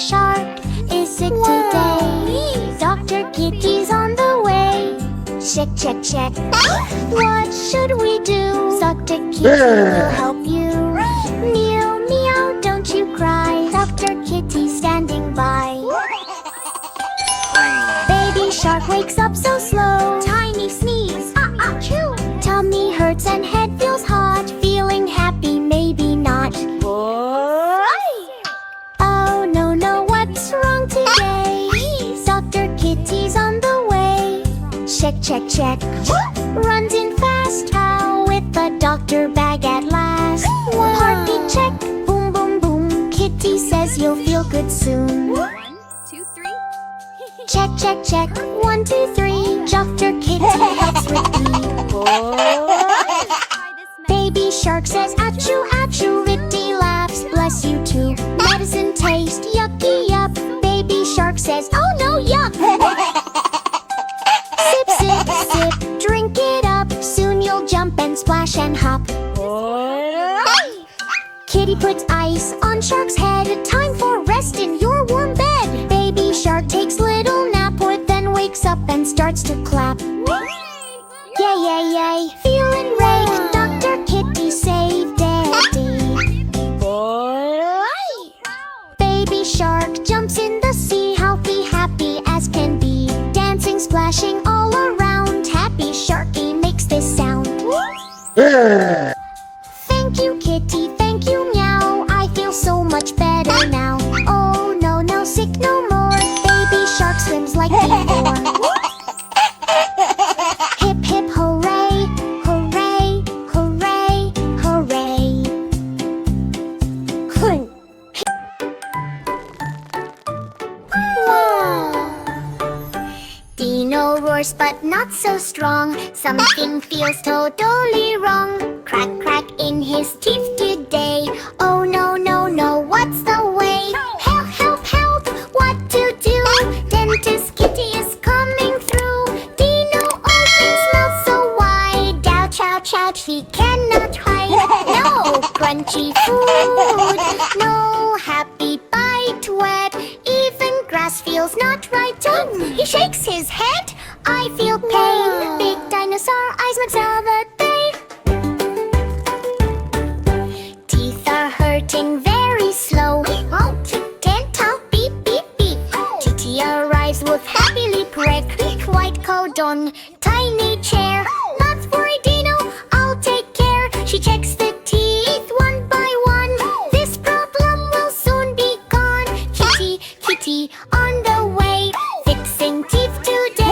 Shark is sick today. Dr. Kitty's on the way. Check, check, check. What should we do? Dr. Kitty will help you. Meow, meow, don't you cry. Dr. Kitty standing by. Baby Shark wakes up so slow. Tiny sneeze, achoo. Tummy hurts and head feels hot. Feeling happy, maybe not. Oh no, no, what's wrong today? Dr. Kitty's on the way. Check, check, check. Runs in fast. How with the doctor bag at last. Heartbeat check. Boom, boom, boom. Kitty says you'll feel good soon. 1, 2, 3. Check, check, check. 1, 2, 3. Dr. Kitty helps with me. Baby Shark says achoo, achoo. Ritty laughs, bless you too. Medicine taste, yucky yup. Baby Shark says, oh no, yuck. Sip, sip, sip, drink it up. Soon you'll jump and splash and hop. Kitty puts ice on Shark's head. Time for rest in your warm bed. Baby Shark takes little nap, then wakes up and starts to clap. Yay, yay, yay, feeling great. Dr. Kitty saved Daddy. Baby Shark jumps in the sea. Healthy, happy as can be. Dancing, splashing all around. Happy Sharky makes this sound. Thank you, Kitty, thank you, meow. I feel so much better now. Oh no, no, sick no more. Baby Shark swims like before. Hip, hip, hooray, hooray, hooray, hooray. Dino roars but not so strong. Something feels totally wrong. Crack, crack in his teeth today. Oh no, no, no, what's the way? Help, help, help, what to do? Dentist Kitty is coming through. Dino opens mouth so wide. Ouch, ouch, ouch, he cannot hide. No crunchy food, no happy bite wet. Even grass feels not right. He shakes his head. I feel pain. Big dinosaur eyes makes all the day. Teeth are hurting very slow. Can't talk, beep, beep, beep. Titi arrives with happily prick. White coat on tiny chair. Not worry, Dino, I'll take care. She checks the teeth one by one. This problem will soon be gone. Kitty, Kitty, on the way. Fixing teeth today.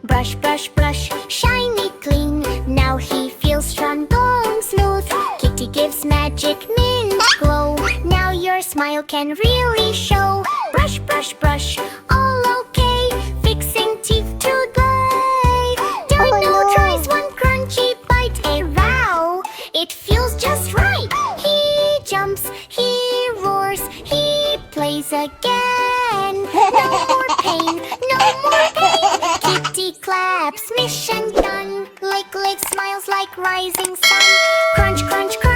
Brush, brush, brush, shiny clean. Now he feels strong, bone smooth. Kitty gives magic mint glow. Now your smile can really show. Brush, brush, brush, all okay. Fixing teeth today. Dino tries one crunchy bite. Hey, wow, it feels just right. He jumps, he roars, he plays again. No more pain, no more pain. Kitty claps, mission done. Lick, lick, smiles like rising sun. Crunch, crunch, crunch.